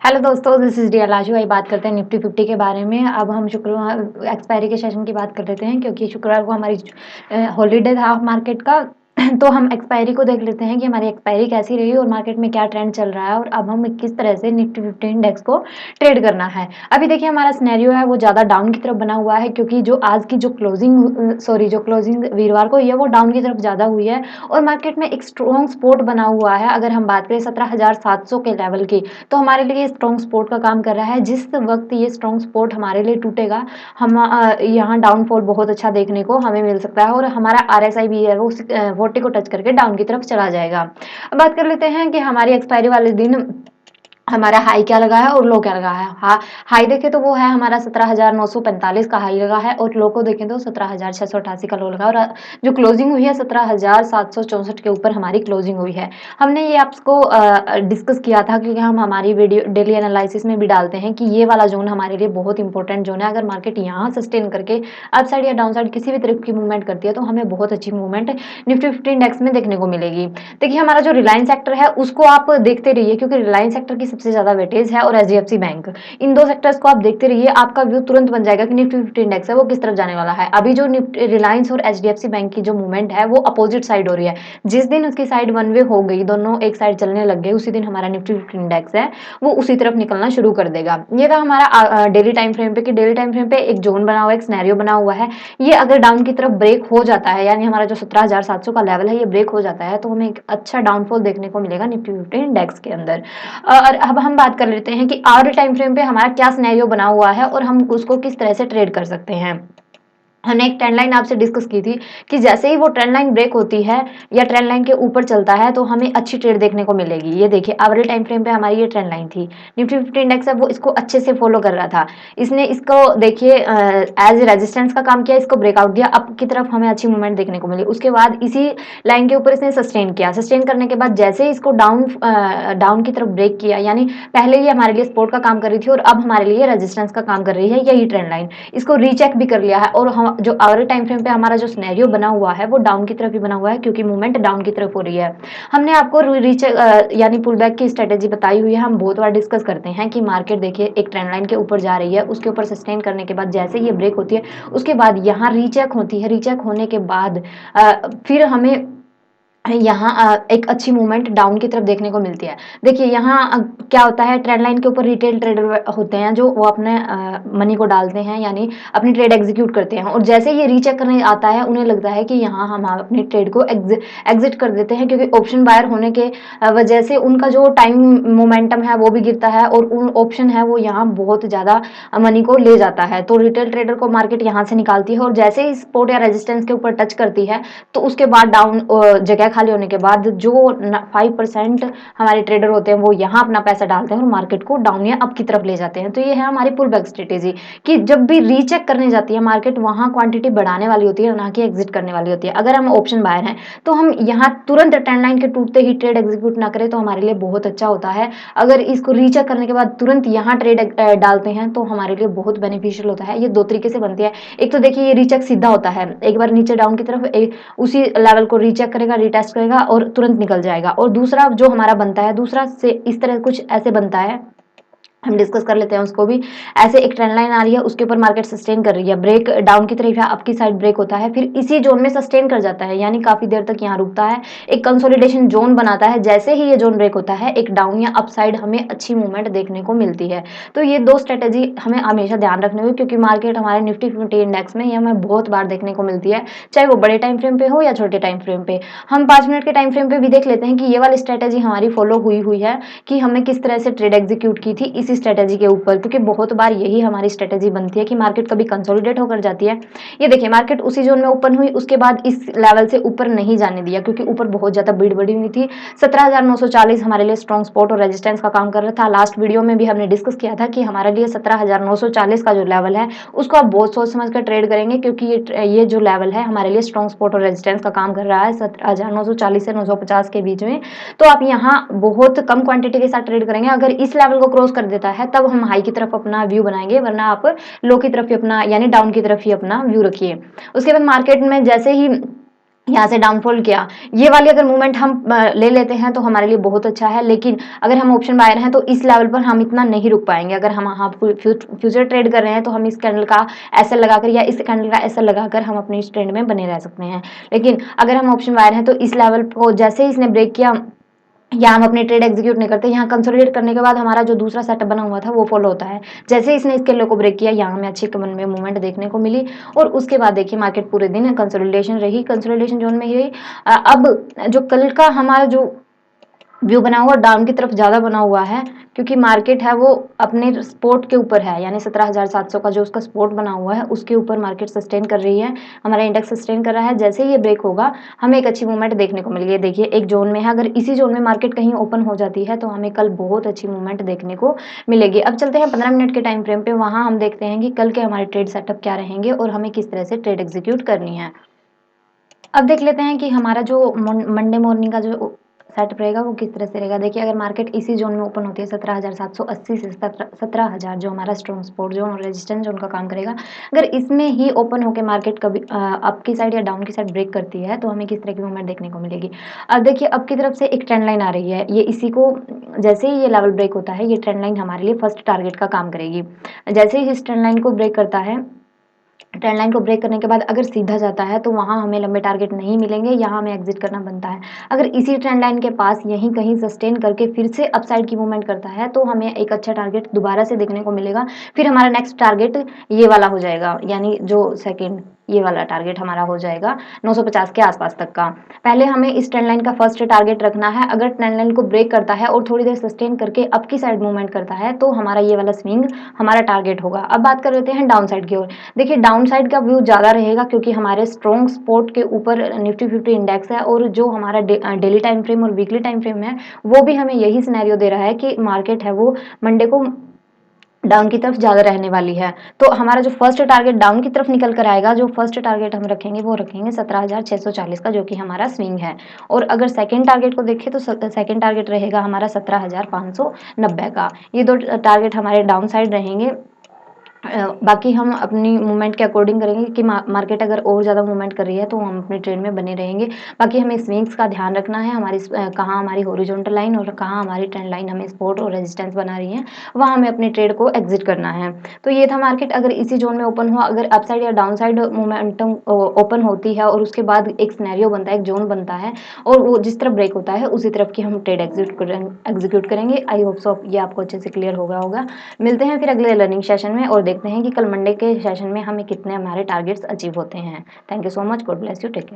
Hello दोस्तों, this is रिया लाजू। आइए बात करते हैं निफ्टी 50 के बारे में। अब हम शुक्रवार एक्सपायरी के सेशन की बात कर लेते हैं क्योंकि शुक्रवार को हमारी हॉलीडे था मार्केट का। तो हम एक्सपायरी को देख लेते हैं कि हमारी एक्सपायरी कैसी रही और मार्केट में क्या ट्रेंड चल रहा है और अब हम किस तरह से निफ्टी 50 इंडेक्स को ट्रेड करना है। अभी देखिए हमारा सिनेरियो है वो ज़्यादा डाउन की तरफ बना हुआ है क्योंकि जो आज की जो क्लोजिंग वीरवार को हुई है वो डाउन की तरफ ज़्यादा हुई है और मार्केट में एक स्ट्रॉन्ग सपोर्ट बना हुआ है। अगर हम बात करें 17,700 के लेवल की, तो हमारे लिए स्ट्रॉन्ग सपोर्ट का काम कर रहा है। जिस वक्त ये स्ट्रॉन्ग सपोर्ट हमारे लिए टूटेगा, हम यहाँ डाउनफॉल बहुत अच्छा देखने को हमें मिल सकता है और हमारा आरएसआई भी है वो 40 को टच करके डाउन की तरफ चला जाएगा। अब बात कर लेते हैं कि हमारी एक्सपायरी वाले दिन हमारा हाई क्या लगा है और लो क्या लगा है। हाई देखें तो वो है हमारा 17,945 का हाई लगा है और लो को देखें तो 17,688 का लो लगा और जो क्लोजिंग हुई है 17,764 के ऊपर हमारी क्लोजिंग हुई है। हमने ये आपको डिस्कस किया था क्योंकि हम हमारी वीडियो डेली एनालिसिस में भी डालते हैं कि ये वाला जोन हमारे लिए बहुत इंपॉर्टेंट जोन है। अगर मार्केट यहाँ सस्टेन करके अप साइड या डाउन साइड किसी भी तरफ की मूवमेंट करती है तो हमें बहुत अच्छी मूवमेंट निफ्टी 50 इंडेक्स में देखने को मिलेगी। देखिए हमारा जो रिलायंस सेक्टर है उसको आप देखते रहिए क्योंकि रिलायंस सेक्टर की सबसे ज्यादा वेटेज है और एचडीएफसी बैंक। इन दो सेक्टर्स को आप देखते रहिए, आपका व्यू तुरंत बन जाएगा कि निफ्टी 50 इंडेक्स है वो किस तरफ जाने वाला है। अभी जो रिलायंस और एचडीएफसी बैंक की जो मूवमेंट है वो अपोजिट साइड हो रही है। जिस दिन उसकी साइड वन वे हो गई, दोनों एक साइड चलने लग गए, उसी दिन हमारा निफ्टी 50 इंडेक्स है वो उसी तरफ निकलना शुरू कर देगा। ये था हमारा डेली टाइम फ्रेम पे कि डेली टाइम फ्रेम पे एक जोन बना हुआ है, एक सिनेरियो बना हुआ है। ये अगर डाउन की तरफ ब्रेक हो जाता है, यानी हमारा जो 17,700 का लेवल है ये ब्रेक हो जाता है, तो हमें एक अच्छा डाउनफॉल देखने को मिलेगा निफ्टी 50 इंडेक्स के अंदर। और अब हम बात कर लेते हैं कि आवर टाइम फ्रेम पे हमारा क्या सिनेरियो बना हुआ है और हम उसको किस तरह से ट्रेड कर सकते हैं। हमने एक ट्रेंड लाइन आपसे डिस्कस की थी कि जैसे ही वो ट्रेंड लाइन ब्रेक होती है या ट्रेंड लाइन के ऊपर चलता है तो हमें अच्छी ट्रेड देखने को मिलेगी। ये देखिए आवरेज टाइम फ्रेम पे हमारी ये ट्रेंड लाइन थी, निफ्टी 50 इंडेक्स है वो इसको अच्छे से फॉलो कर रहा था। इसने इसको देखिए एज रेजिस्टेंस का काम किया, इसको ब्रेकआउट दिया, अप की तरफ हमें अच्छी मूवमेंट देखने को मिली। उसके बाद इसी लाइन के ऊपर इसने सस्टेन किया, सस्टेन करने के बाद जैसे ही इसको डाउन की तरफ ब्रेक किया, यानी पहले ये हमारे लिए सपोर्ट का काम कर रही थी और अब हमारे लिए रेजिस्टेंस का काम कर रही है यही ट्रेंड लाइन। इसको रीचेक भी कर लिया है और हम जो आवर टाइम फ्रेम पे हमारा जो सिनेरियो बना हुआ है वो डाउन की तरफ ही बना हुआ है क्योंकि मूवमेंट डाउन की तरफ हो रही है। हमने आपको रीचेक यानी पुल बैक की स्ट्रेटेजी बताई हुई है, हम बहुत बार डिस्कस करते हैं कि मार्केट देखिए एक ट्रेंड लाइन के ऊपर जा रही है, उसके ऊपर सस्टेन करने के बाद जैसे ये ब्रेक होती है उसके बाद यहाँ रीचेक होती है, रीचेक होने के बाद फिर हमें यहाँ एक अच्छी मूवमेंट डाउन की तरफ देखने को मिलती है। देखिए यहाँ क्या होता है, ट्रेंड लाइन के ऊपर रिटेल ट्रेडर होते हैं जो वो अपने मनी को डालते हैं, यानी अपनी ट्रेड एग्जीक्यूट करते हैं और जैसे ये रीचेक करने आता है उन्हें लगता है कि यहाँ हम अपनी ट्रेड को एग्जिट कर देते हैं क्योंकि ऑप्शन बायर होने के वजह से उनका जो टाइम मोमेंटम है वो भी गिरता है और उन ऑप्शन है वो यहाँ बहुत ज़्यादा मनी को ले जाता है। तो रिटेल ट्रेडर को मार्केट यहाँ से निकालती है और जैसे ही सपोर्ट या रेजिस्टेंस के ऊपर टच करती है तो उसके बाद डाउन जगह खाली होने के बाद जो 5% हमारे ट्रेडर होते हैं वो यहाँ अपना पैसा डालते हैं और मार्केट को डाउन या अप की तरफ ले जाते हैं। तो ये है हमारी पुल बैक स्ट्रेटेजी कि जब भी रीचेक करने जाती है मार्केट वहां क्वांटिटी बढ़ाने वाली होती है, ना कि एग्जिट करने वाली होती है। अगर हम ऑप्शन बायर हैं तो हम यहाँ तुरंत ट्रेंड लाइन के टूटते ही ट्रेड एग्जीक्यूट ना करें तो हमारे लिए बहुत अच्छा होता है। अगर इसको रीचेक करने के बाद तुरंत यहाँ ट्रेड डालते हैं तो हमारे लिए बहुत बेनिफिशियल होता है। ये दो तरीके से बनती है। एक तो देखिए ये रीचेक सीधा होता है, एक बार नीचे डाउन की तरफ उसी लेवल को रीचेक करेगा, रीटेस्ट करेगा और तुरंत निकल जाएगा। और दूसरा जो हमारा बनता है, दूसरा से इस तरह कुछ ऐसे बनता है, हम डिस्कस कर लेते हैं उसको भी। ऐसे एक ट्रेंड लाइन आ रही है, उसके ऊपर मार्केट सस्टेन कर रही है, ब्रेक डाउन की तरफ या अप की साइड ब्रेक होता है, फिर इसी जोन में सस्टेन कर जाता है, यानी काफी देर तक यहाँ रुकता है, एक कंसोलिडेशन जोन बनाता है। जैसे ही ये जोन ब्रेक होता है एक डाउन या अप साइड हमें अच्छी मूवमेंट देखने को मिलती है। तो ये दो स्ट्रेटेजी हमें हमेशा ध्यान रखने हुई क्योंकि मार्केट हमारे निफ्टी 50 इंडेक्स में ये हमें बहुत बार देखने को मिलती है, चाहे वो बड़े टाइम फ्रेम पे हो या छोटे टाइम फ्रेम पे। हम 5 मिनट के टाइम फ्रेम पे भी देख लेते हैं कि ये वाली स्ट्रेटेजी हमारी फॉलो हुई है कि हमने किस तरह से ट्रेड एग्जीक्यूट की थी इसी स्ट्रेटेजी के ऊपर, क्योंकि बहुत बार यही हमारी स्ट्रेटेजी बनती है कि मार्केट कभी कंसोलिडेट होकर जाती है। ये देखिए मार्केट उसी जोन में ओपन हुई, उसके बाद इस लेवल से ऊपर नहीं जाने दिया क्योंकि ऊपर बहुत ज्यादा भीड़ बढ़ी हुई थी। 17,940 हमारे लिए स्ट्रॉन्ग सपोर्ट और रेजिस्टेंस का काम कर रहा था। लास्ट वीडियो में भी हमने डिस्कस किया था कि हमारे लिए 17,940 का जो लेवल है उसको आप बहुत सोच समझ कर ट्रेड करेंगे क्योंकि ये जो लेवल है हमारे लिए स्ट्रॉन्ग सपोर्ट और रेजिस्टेंस का काम कर रहा है 17,940 से 950 के बीच में। तो आप यहाँ बहुत कम क्वांटिटी के साथ ट्रेड करेंगे। अगर इस लेवल को क्रॉस कर देता है तब हम हाई की तरफ अपना व्यू बनाएंगे, वरना आप लो की तरफ ही अपना यानी डाउन की तरफ ही अपना व्यू रखिए। उसके बाद मार्केट में जैसे ही यहाँ से डाउनफॉल किया, ये वाली अगर मूवमेंट हम ले लेते हैं तो हमारे लिए बहुत अच्छा है। लेकिन अगर हम ऑप्शन बायर हैं तो इस लेवल पर हम इतना नहीं रुक पाएंगे। अगर हम हाँ फ्यूचर ट्रेड कर रहे हैं तो हम इस कैंडल का एसएल लगाकर या इस कैंडल का एसएल लगाकर हम अपने इस ट्रेंड में बने रह सकते हैं। लेकिन अगर हम ऑप्शन बायर हैं तो इस लेवल को जैसे ही इसने ब्रेक किया या हम अपने ट्रेड एग्जीक्यूट नहीं करते, यहाँ कंसोलिडेट करने के बाद हमारा जो दूसरा सेटअप बना हुआ था वो फॉलो होता है। जैसे ही इसने इसके लो को ब्रेक किया, यहाँ हमें अच्छी कमन में मूवमेंट देखने को मिली और उसके बाद देखिए मार्केट पूरे दिन कंसोलिडेशन रही, कंसोलिडेशन जोन में ही रही। अब जो कल का हमारा जो व्यू बना हुआ डाउन की तरफ ज़्यादा बना हुआ है, क्योंकि मार्केट है वो अपने सपोर्ट के ऊपर है, यानी 17,700 का जो उसका सपोर्ट बना हुआ है उसके ऊपर मार्केट सस्टेन कर रही है, हमारा इंडेक्स सस्टेन कर रहा है। जैसे ही ये ब्रेक होगा हमें एक अच्छी मूवमेंट देखने को मिलेगी। देखिए एक जोन में है, अगर इसी जोन में मार्केट कहीं ओपन हो जाती है तो हमें कल बहुत अच्छी मूवमेंट देखने को मिलेगी। अब चलते हैं 15 मिनट के टाइम फ्रेम पे, वहाँ हम देखते हैं कि कल के हमारे ट्रेड सेटअप क्या रहेंगे और हमें किस तरह से ट्रेड एग्जीक्यूट करनी है। अब देख लेते हैं कि हमारा जो मंडे मॉर्निंग का जो सेटअप रहेगा वो किस तरह से रहेगा। देखिए अगर मार्केट इसी जोन में ओपन होती है 17,780 से 17,000 जो हमारा स्ट्रॉन्ग सपोर्ट जोन और रेजिस्टेंस जोन का काम करेगा, अगर इसमें ही ओपन होकर मार्केट कभी अप की साइड या डाउन की साइड ब्रेक करती है तो हमें किस तरह की मूवमेंट देखने को मिलेगी। अब देखिए अप की तरफ से एक ट्रेंड लाइन आ रही है, ये इसी को जैसे ही ये लेवल ब्रेक होता है ये ट्रेंड लाइन हमारे लिए फर्स्ट टारगेट का काम करेगी। जैसे ही इस ट्रेंड लाइन को ब्रेक करता है, ट्रेंड लाइन को ब्रेक करने के बाद अगर सीधा जाता है तो वहाँ हमें लंबे टारगेट नहीं मिलेंगे, यहाँ हमें एग्जिट करना बनता है। अगर इसी ट्रेंड लाइन के पास यहीं कहीं सस्टेन करके फिर से अपसाइड की मूवमेंट करता है तो हमें एक अच्छा टारगेट दोबारा से देखने को मिलेगा। फिर हमारा नेक्स्ट टारगेट ये वाला हो जाएगा, यानी जो सेकेंड ये वाला टारगेट हमारा हो जाएगा 950 के आसपास तक का। पहले हमें इस ट्रेंड लाइन का फर्स्ट टारगेट रखना है। अगर ट्रेंड लाइन को ब्रेक करता है और थोड़ी देर सस्टेन करके अप की साइड मूवमेंट करता है तो हमारा ये वाला स्विंग हमारा टारगेट होगा। अब बात कर लेते हैं डाउन साइड की ओर। देखिए डाउन साइड का व्यू ज़्यादा रहेगा क्योंकि हमारे स्ट्रॉन्ग सपोर्ट के ऊपर निफ्टी 50 इंडेक्स है और जो हमारा डेली टाइम फ्रेम और वीकली टाइम फ्रेम है वो भी हमें यही सिनेरियो दे रहा है कि मार्केट है वो मंडे को डाउन की तरफ ज़्यादा रहने वाली है। तो हमारा जो फर्स्ट टारगेट डाउन की तरफ निकल कर आएगा, जो फर्स्ट टारगेट हम रखेंगे वो रखेंगे 17,640 का, जो कि हमारा स्विंग है। और अगर सेकंड टारगेट को देखें तो सेकंड टारगेट रहेगा हमारा 17,590 का। ये दो टारगेट हमारे डाउन साइड रहेंगे। बाकी हम अपनी मूवमेंट के अकॉर्डिंग करेंगे कि मार्केट अगर और ज़्यादा मूवमेंट कर रही है तो हम अपने ट्रेड में बने रहेंगे। बाकी हमें स्विंग्स का ध्यान रखना है, हमारी कहाँ हमारी हॉरिजॉन्टल लाइन और कहाँ हमारी ट्रेंड लाइन हमें सपोर्ट और रेजिस्टेंस बना रही है, वहाँ हमें अपने ट्रेड को एग्जिट करना है। तो ये था मार्केट, अगर इसी जोन में ओपन हुआ, अगर अपसाइड या डाउन साइड मोमेंटम ओपन होती है और उसके बाद एक सिनेरियो बनता है, एक जोन बनता है और वो जिस तरफ ब्रेक होता है उसी तरफ की हम ट्रेड एग्जीक्यूट करेंगे। आई होप सो ये आपको अच्छे से क्लियर हो गया होगा। मिलते हैं फिर अगले लर्निंग सेशन में और देखते हैं कि कल मंडे के सेशन में हमें कितने हमारे टारगेट्स अचीव होते हैं। Thank you so much, god bless you, take care.